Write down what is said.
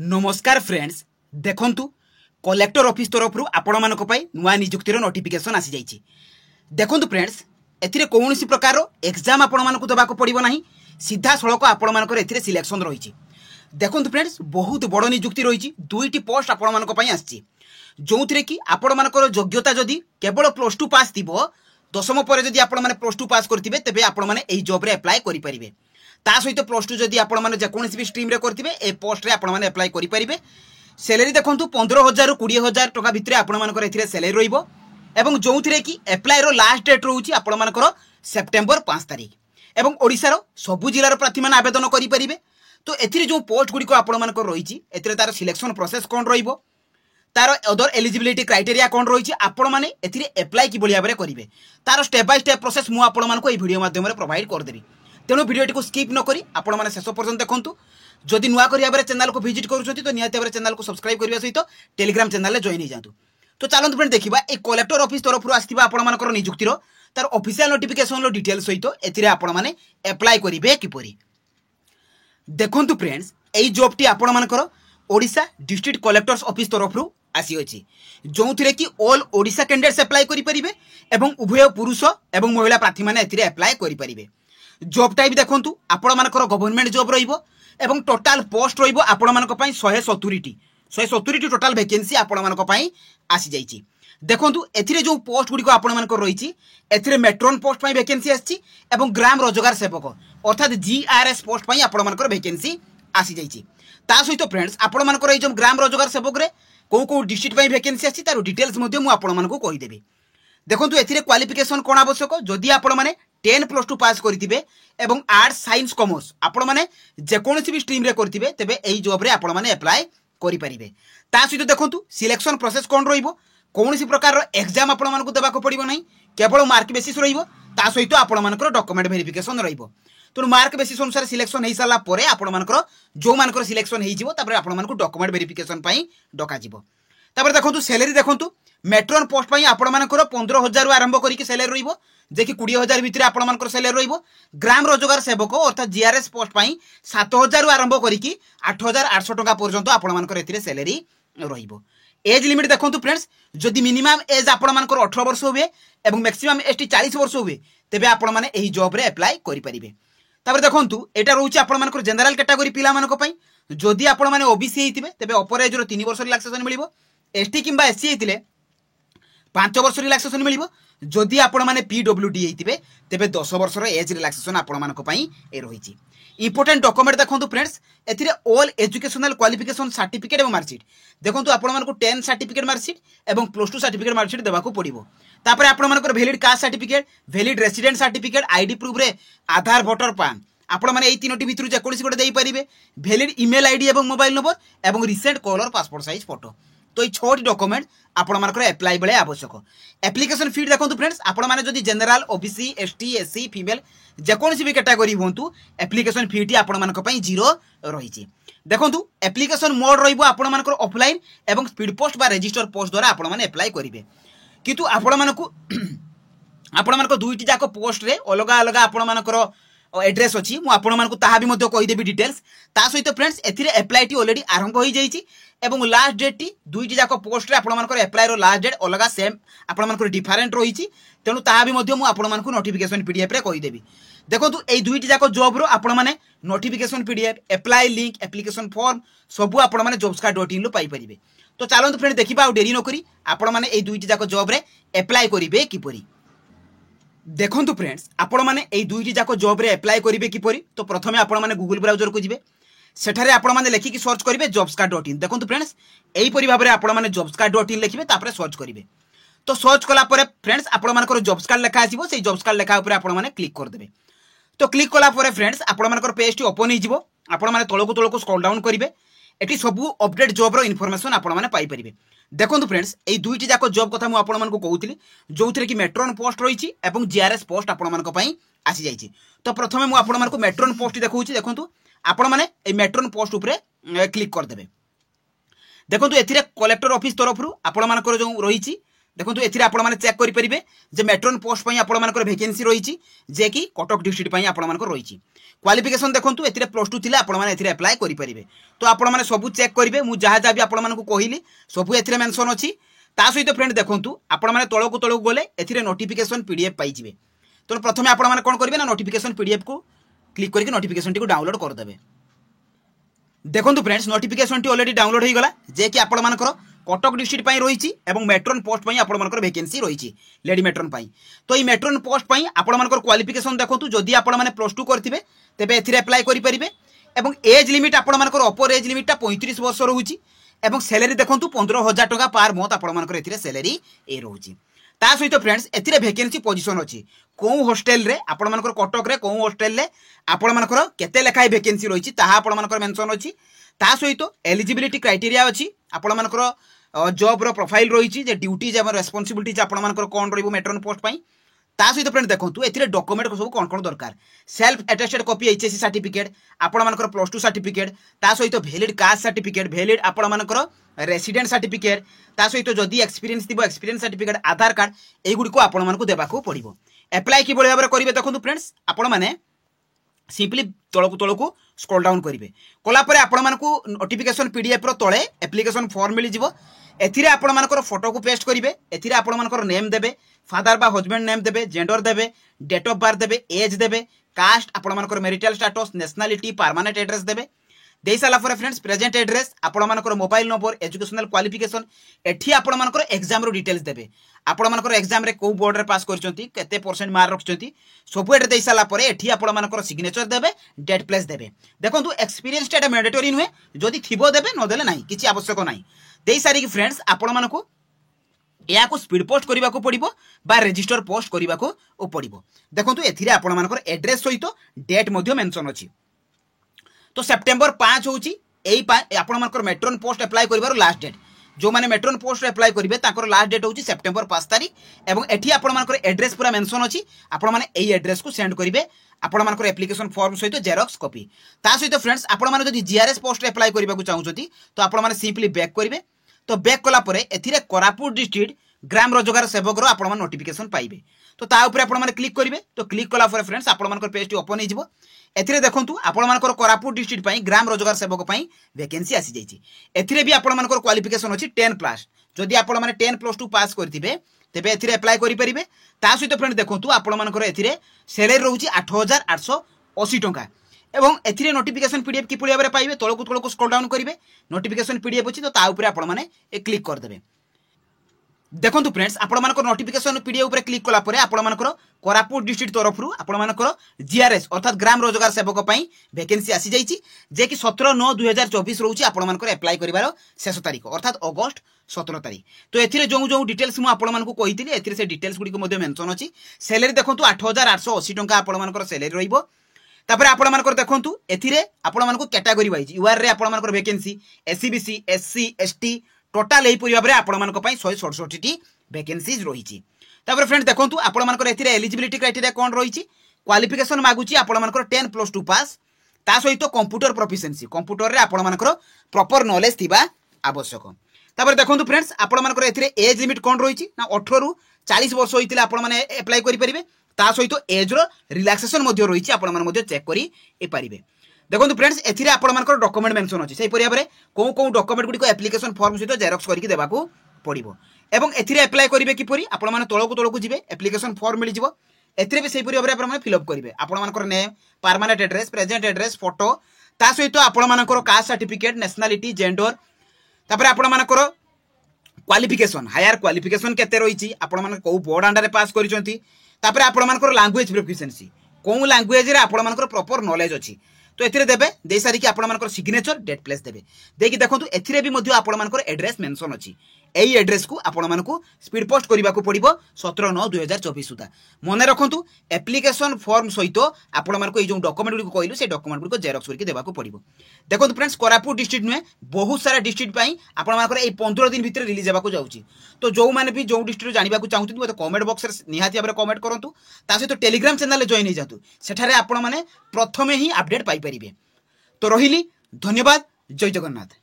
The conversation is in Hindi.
नमस्कार फ्रेंड्स देखंतु कलेक्टर ऑफिस तरफ आपण मानक नुआ नियुक्तिर नोटिफिकेशन आसी जाइए। देखंतु फ्रेंड्स एथिरे कौनसी प्रकार एग्जाम आपण मानक दबाक पड़िबो नाही, सीधा सड़क आपण मानकर एथिरे सिलेक्शन रही। देखंतु फ्रेंड्स बहुत बड़ नियुक्ति रही, दुईटी पोस्ट आपण मानक पई आछि जो थी कि आपण मानकर योग्यता जदि केवल +2 पास थिबो, दशम पर जदि आपण माने +2 पास करथिबे तेबे आपण माने एही जॉब रे अप्लाई करि परिबे। ता सहित +2 जदि आपण माने जेकोसी भी स्ट्रीम रे करथिबे ए पोस्ट रे आपण माने अप्लाई करि परिबे। सैलरी देखंतु 15,000 रु 20,000 टका भितरे आपण मानकर एथिरे सैलरी रहिबो एवं जो थी कि अप्लाई रो लास्ट डेट रहउची आपण मानकर सेप्टेम्बर 5 तारिख एवं ओडिसा रो सबु जिल्ला प्रार्थी माने आवेदन करि परिबे। तो एथिरे जो पोस्ट गुडी को आपण मानकर रहिची एथिरे तार सिलेक्शन प्रोसेस कोन रहिबो, तार अदर एलिजिबिलिटी क्राइटेरिया कोन रहिची, आपण माने एथिरे अप्लाई कि बलिया बरे करिवे तार स्टेप बाय स्टेप प्रोसेस मु आपण मानको ए वीडियो माध्यम रे प्रोवाइड कर देबी। तेणु वीडियो को स्किप न करी आपण माने शेष पर्यंत देखंतु। जदि नुआ करिया बरे चैनल को विजिट करूछथि तो निहाती बरे चैनल को सब्सक्राइब करिया सहित टेलीग्राम चैनल ले जॉइन हो जातु। तो चलंतु फ्रेंड देखिबा ए कलेक्टर ऑफिस तरफ आस्थिबा आपण मानकर नियुक्तिर तार ऑफिशियल नोटिफिकेशन लो डिटेल सहित एथिरे आपण माने अप्लाई करिवे किपरि। देखंतु फ्रेंड्स एई जॉब टी आपण मानकर ओडिशा डिस्ट्रिक्ट कलेक्टर्स ऑफिस तरफ आसी अछि जो थी कि ऑल ओडिशा कैंडिडेट्स अप्लाई करि परिबे एवं उभय पुरुष एवं महिला प्रार्थी माने एथिरे अप्लाई करि परिबे। जॉब टाइप देखंतु आपण मानकर गवर्नमेंट जॉब रहिबो एवं टोटल पोस्ट रहिबो आपण मानक पई 170 टोटल वैकेंसी आपण मानक पई आसी जाईची। देखंतु एथिरे जो पोस्ट गुडी को आपण मानकर रहिची एथिरे मेट्रोन पोस्ट पई वैकेंसी आसी एवं ग्राम रोजगार सेवक अर्थात जीआरएस पोस्ट पई आपण मानकर वैकेंसी आसी जाईची। ता सहित फ्रेंड्स आपण मानकर ए जो ग्राम रोजगार सेवक रे को डिस्ट्रिक्ट पई वैकेंसी आसी तार डिटेल्स मध्ये मु आपण मानको कहि देबी। देखंतु एथिरे क्वालिफिकेशन कोन आवश्यक, जदि आपण माने 10+2 पास करथिबे एवं आर्ट्स साइंस कॉमर्स आपण माने जेकोसी भी स्ट्रीम रे करथिबे तेबे एही जॉब रे आपण माने अप्लाई करि परिबे। ता सहित देखंतु सिलेक्शन प्रोसेस कोन रहिबो, कोनोसी प्रकार एग्जाम आपण मानको देबाको पड़िबो नाही, केवल मार्क बेसिस रहिबो। ता सहित आपण मानकर डॉक्यूमेंट वेरिफिकेशन रहिबो। तो मार्क बेसिस अनुसार सिलेक्शन हेई साला परे आपण मानकर जो मानकर सिलेक्शन हेई जिवो तापर आपण मानको डॉक्यूमेंट वेरिफिकेशन पई डका जिवो। तापर देखंतु सैलरी देखंतु मेट्रोन पोस्ट पई आपण मानकर 15,000 आरंभ करिक सैलरी रहिबो जे कि 20,000 भितरे आपण मानकर सैलरी रहिबो। ग्राम रोजगार सेवक अर्थात जीआरएस पोस्ट पई 7,000 आरंभ करिक 8,800 टका पर्यंत आपण मानकर एथिरे सैलरी रहिबो। एज लिमिट देखंतु फ्रेंड्स जदि मिनिमम एज आपण मानकर 18 वर्ष होबे एवं मैक्सिमम एज 40 वर्ष होबे तेबे आपण माने एही जॉब रे अप्लाई करि परिबे। तापर देखंतु एटा रहउची आपण मानकर जनरल कैटेगरी पिला मानक पई जदि आपण माने ओबीसी हेतिबे तेबे अपर एज रो 3 वर्ष रिलैक्सेशन मिलिबो, एसटी किंबा एससी हेतिले 5 वर्ष रिलैक्सेशन मिलिबो, जदि आपण माने पीडब्ल्यूडी हेतिबे तेबे 10 वर्ष रो एज रिलैक्सेशन आपण मानक पई ए रहिची। इंपोर्टेंट डॉक्यूमेंट देखंतु फ्रेंड्स एथिरे ऑल एजुकेशनल क्वालिफिकेशन सर्टिफिकेट एवं मार्कशीट देखंतु आपण मानको 10 सर्टिफिकेट मार्कशीट एवं +2 सर्टिफिकेट मार्कशीट देबाको पड़िबो। तापर आपण मानकर valid caste certificate, valid resident certificate, ID proof रे आधार वोटर पान आपण माने एई तीनोटी भितरु जेकोसी गोटे देई परिबे, वैलिड ईमेल आईडी एवं मोबाइल नंबर एवं recent colour passport size photo. तो ये 6टी डॉक्यूमेंट आपण मानकर अप्लाई बेले आवश्यक। एप्लिकेशन फी देखंतु फ्रेंड्स आपण माने जदि general OBC ST SC female जेकोसी भी कैटेगरी होंतु एप्लिकेशन फी टी आपण मानक पई 0 रहिची। देखंतु एप्लिकेशन मोड रहिबो आपण मानकर ऑफलाइन एवं स्पीड पोस्ट बा रजिस्टर पोस्ट द्वारा आपण माने अप्लाई करिवे, किंतु आपण मानको दुईटी जाक पोस्ट रे अलगा अलगा आपण मानकर एड्रेस अछि मु आपण मानको ताहा भी मध्ये कहि देबी डिटेल्स। ता सहित फ्रेंड्स एथिरे अप्लाई टी ऑलरेडी आरंभ होई जाईची एवं लास्ट डेट टी दुईटी जाक पोस्ट रे आपण मानकर अप्लाई रो लास्ट डेट अलगा सेम आपण मानकर डिफरेंट रहिची। तेनु ताहा भी मध्ये मु आपण मानको नोटिफिकेशन पीडीएफ रे कहि देबी। देखंतु एई दुईटी जाक जॉब रो आपण माने notification PDF apply link application form सबु आपण माने jobscard.in लो पाई परिबे। तो चलंतु फ्रेंड देखिबा आ देरी न करी आपण माने एई दुईटी जाक जॉब रे अप्लाई करिवे किपरि। देखंतु फ्रेंड्स आपण माने एई दुईटी जाक जॉब रे अप्लाई करिवे किपरि। तो प्रथमे आपण माने गूगल ब्राउजर को जिवे, सेठारे आपण माने लेखि कि सर्च करिवे jobscard.in। देखंतु फ्रेंड्स एई परि भाबरे आपण माने jobscard.in लिखिबे तापरे सर्च करिवे। तो सर्च कला परे फ्रेंड्स आपण मानकर jobscard लेखा आसीबो, सेई jobscard लेखा ऊपर आपण माने क्लिक कर देबे। तो क्लिक कला परे फ्रेंड्स आपण मानकर पेज टी ओपन हो जिवो, आपण माने तळको स्क्रॉल डाउन करिवे, एटी सबु अपडेट जॉब रो इन्फॉर्मेशन आपण माने पाई परिबे। देखंतु फ्रेंड्स एई दुईटी जाक जॉब कथा मु आपण मानको कहउतिली जो थरे कि मेट्रोन पोस्ट रहिची एवं जीआरएस पोस्ट आपण मानको पई आसी जाईची। तो प्रथमे मु आपण मानको मेट्रोन पोस्ट देखौची, देखंतु आपण माने एई मेट्रोन पोस्ट ऊपर क्लिक कर देबे। देखंतु एथिरे कलेक्टर ऑफिस तरफ आपण मानकर जो रहिची देखो एथिरे आपण माने चेक करि परिबे जे मेट्रोन पोस्ट पई आपण मानकर वैकेंसी रहिछि जे कि कटक डिस्ट्रिक्ट पई आपण मानकर रहिछि। क्वालिफिकेशन देखंतु एथिरे +2 थिले आपण माने एथिरे अप्लाई करि परिबे। तो आपण माने सब चेक करिवे मु जहा जहा भी आपण मानकु कहिली सब एथिरे मेंशन अछि। ता सहित फ्रेंड देखंतु आपण माने तळकु गले एथिरे नोटिफिकेशन पीडीएफ पाइ जिवे। तो प्रथमे आपण माने कोन करिवे ना नोटिफिकेशन पीडीएफ को क्लिक करके नोटिफिकेशन टी को डाउनलोड कर देबे। देखंतु friends notification T already download हो गला जे कि आपण मानकर कटक डिस्ट्रिक्ट पई रहिछि एवं मेट्रोन पोस्ट पई आपण मानकर वैकेंसी रहिछि लेडी मेट्रोन पई। तो ई मेट्रोन पोस्ट पई आपण मानकर क्वालिफिकेशन देखंतु जदी आपण माने +2 करथिबे तेबे एथिरे अप्लाई करि परिबे एवं एज लिमिट आपण मानकर अपर एज लिमिट ता 35 वर्ष रहुछि एवं सैलरी देखंतु 15,000 टका पर मंथ आपण मानकर एथिरे सैलरी ए रहुछि। ता सहित फ्रेंड्स एथिरे वैकेंसी पोजीशन अछि को हॉस्टल रे आपण मानकर कटक रे को हॉस्टल रे आपण मानकर केते लेखाय वैकेंसी रहिछि ताहा आपण मानकर मेंशन अछि। ता सहित एलिजिबिलिटी क्राइटेरिया अछि आपण मानकर जॉब रो प्रोफाइल रहिछि जे ड्यूटीज एवं रेस्पोंसिबिलिटीज आपण मानकर कोन रहइबो मेट्रोन पोस्ट पई। ता सहित फ्रेंड देखंतु एथिरे डॉक्यूमेंट को सब कोन कोन दरकार self attested copy HSC certificate आपण मानकर +2 सर्टिफिकेट ता सहित वैलिड कास्ट सर्टिफिकेट वैलिड आपण मानकर रेसिडेंट सर्टिफिकेट ता सहित जदी एक्सपीरियंस दिबो एक्सपीरियंस सर्टिफिकेट आधार कार्ड एई गुडी को आपण मानकु देबाकू पड़िबो। अप्लाई कि बळे भाबरे करिवे देखंतु फ्रेंड्स आपण माने सिंपली तळकु स्क्रॉल डाउन करिवे कोला परे आपण मानकु नोटिफिकेशन पीडीएफ रो तळे एप्लीकेशन फॉर्म मिली जिवो। एथिरे आपण मानकर फोटो को पेस्ट करिवे एथिरे आपण मानकर नेम देबे फादर बा हस्बैंड नेम देबे जेंडर देबे डेट ऑफ बर्थ देबे एज देबे कास्ट आपण मानकर marital status nationality permanent address देबे देई साला पर फ्रेंड्स प्रेजेंट एड्रेस आपण मानकर मोबाइल नंबर एजुकेशनल क्वालिफिकेशन एठी आपण मानकर एग्जाम रो डिटेल्स देबे आपण मानकर एग्जाम रे को बोर्ड रे पास करचंती केते परसेंट मार्क रखचंती सब एटे देई साला पर एठी आपण मानकर सिग्नेचर देबे डेट प्लेस देबे। देखंतु एक्सपीरियंस एटा मैंडेटरी नुहे जदी थिबो देबे न देले नाही किछि आवश्यक नाही। देई सारी कि फ्रेंड्स आपण मानकु या को स्पीड पोस्ट करबा को पड़िबो बा रजिस्टर पोस्ट करबा को पड़िबो। देखंतु एथिरे आपण मानकर एड्रेस सहित डेट मध्ये मेंशन अछि। तो सेप्टेम्बर 5 होची एई आपण मानकर मेट्रोन पोस्ट अप्लाई करबार लास्ट डेट जो माने मेट्रोन पोस्ट अप्लाई करिवे ताकर लास्ट डेट होची सेप्टेम्बर 5 तारिख एवं एठी आपण मानकर एड्रेस पूरा मेंशन अछि। आपण माने एई एड्रेस को सेंड करिवे आपण मानकर एप्लीकेशन फॉर्म सहित जेरॉक्स कॉपी। ता सहित फ्रेंड्स आपण माने जदी जीआरएस पोस्ट अप्लाई करबा को चाहुचती तो आपण माने सिंपली बैक करिवे। तो बैक कला परे एथिरे कोरापुट डिस्ट्रिक्ट ग्राम रोजगार सेवक रो आपण माने नोटिफिकेशन पाइबे। तो ता ऊपर आपण माने क्लिक करिवे तो क्लिक कला परे फ्रेंड्स आपण मानकर पेज टी ओपन हे जिवो। एथिरे देखंतु आपण मानकर कोरापुट डिस्ट्रिक्ट पई ग्राम रोजगार सेवक पई वैकेंसी आसी जाईची। एथिरे भी आपण मानकर क्वालिफिकेशन अछि 10+ जदी आपण माने 10+2 पास करथिबे तेबे एथिरे अप्लाई करि परिबे। ता सहित फ्रेंड देखंतु आपण मानकर एथिरे सैलरी रहउची 8,880 टंका एवं एथिरे नोटिफिकेशन पीडीएफ कि पळिया बरे पाइबे तळकु स्क्रॉल डाउन करिवे नोटिफिकेशन पीडीएफ अछि तो ता ऊपर आपण माने ए क्लिक कर देबे। देखंतु फ्रेंड्स आपण मानकर नोटिफिकेशन पीडीएफ ऊपर क्लिक कला परे आपण मानकर कोरापुट डिस्ट्रिक्ट तरफ रु आपण मानकर जीआरएस अर्थात ग्राम रोजगार सेवक पई वैकेंसी आसी जाईची जे कि 17/9/2024 रहउची आपण मानकर अप्लाई करिवार शेष तारीख अर्थात अगस्त 17 तारीख। तो एथिरे जो डिटेल्स मु आपण मानकु कहितली एथिरे से डिटेल्स गुडी को मध्ये मेंशन अछि। सैलरी देखंतु 8,880 टंका आपण मानकर सैलरी रहिबो। तापर आपण मानकर देखंतु एथिरे आपण मानकु कैटेगरी वाइज यूआर रे आपण मानकर vacancy SCBC SC ST total एही परिबा रे आपण मानक पई 167 टी वैकेंसीज रहिछि। तापर फ्रेंड देखंतु आपण मानकर एथिरे एलिजिबिलिटी क्राइटेरिया कोन रहिछि क्वालिफिकेशन मागुछि आपण मानकर 10+2 पास ता सहित कंप्यूटर प्रोफिशिएंसी कंप्यूटर रे आपण मानकर प्रॉपर नॉलेज थिबा आवश्यक। तापर देखंतु फ्रेंड्स आपण मानकर एथिरे एज लिमिट कोन रहिछि ना 18 रु 40 वर्ष होइतिले आपण माने अप्लाई करि परिबे ता सहित एज रो रिलैक्सेशन मध्ये रहिछि आपण माने मध्ये चेक करि ए परिबे। देखो फ्रेंड्स एथिरे आपण मानकर डॉक्यूमेंट मेंशन अछि सेही परिया बरे को डॉक्यूमेंट गुडी को एप्लीकेशन फॉर्म सहित जेरॉक्स करके देबाकू पड़िबो एवं एथिरे अप्लाई करिवे कि परी आपण माने तळकु जिवे एप्लीकेशन फॉर्म मिलि जिवो एथिरे भी सेही परिया बरे आपण माने फिल अप करिवे आपण मानकर name permanent address present address photo ता सहित आपण मानकर कास्ट सर्टिफिकेट नेशनलिटी जेंडर तापर आपण मानकर क्वालिफिकेशन हायर क्वालिफिकेशन केते रहिछि आपण माने को बोर्ड अंडर पास करिसंती तापर आपण मानकर लैंग्वेज प्रोफिशिएंसी को लैंग्वेज रे आपण मानकर प्रॉपर नॉलेज अछि। तो एथिरे देबे देई सारी कि आपण मानकर सिग्नेचर डेट प्लेस देबे देखि देखंतु एथिरे भी मध्ये आपण मानकर एड्रेस मेंशन अछि। एई एड्रेस को आपण मानकु स्पीड पोस्ट करिबा को पड़िबो 17/9/2024 सुधा मने रखंतु एप्लीकेशन फॉर्म सहित आपण मानकु ए जो डॉक्यूमेंट गुडी को कहलु से डॉक्यूमेंट गुडी को जेरॉक्स करके देबा को पड़िबो। देखंतु फ्रेंड्स कोरापुट डिस्ट्रिक्ट में बहुत सारा डिस्ट्रिक्ट पई आपण मानकर ए 15 दिन भितर रिलीज हेबा को जाउची। तो जो माने भी जो डिस्ट्रिक्ट जानिबा को चाहुतु मते कमेंट बॉक्स रे निहाती भाबरे कमेंट करंतु ता सहित टेलीग्राम चैनल रे जॉइन हे जातु सेठारे आपण माने प्रथमे ही अपडेट पाई परिबे। तो रहिली धन्यवाद जय जगन्नाथ।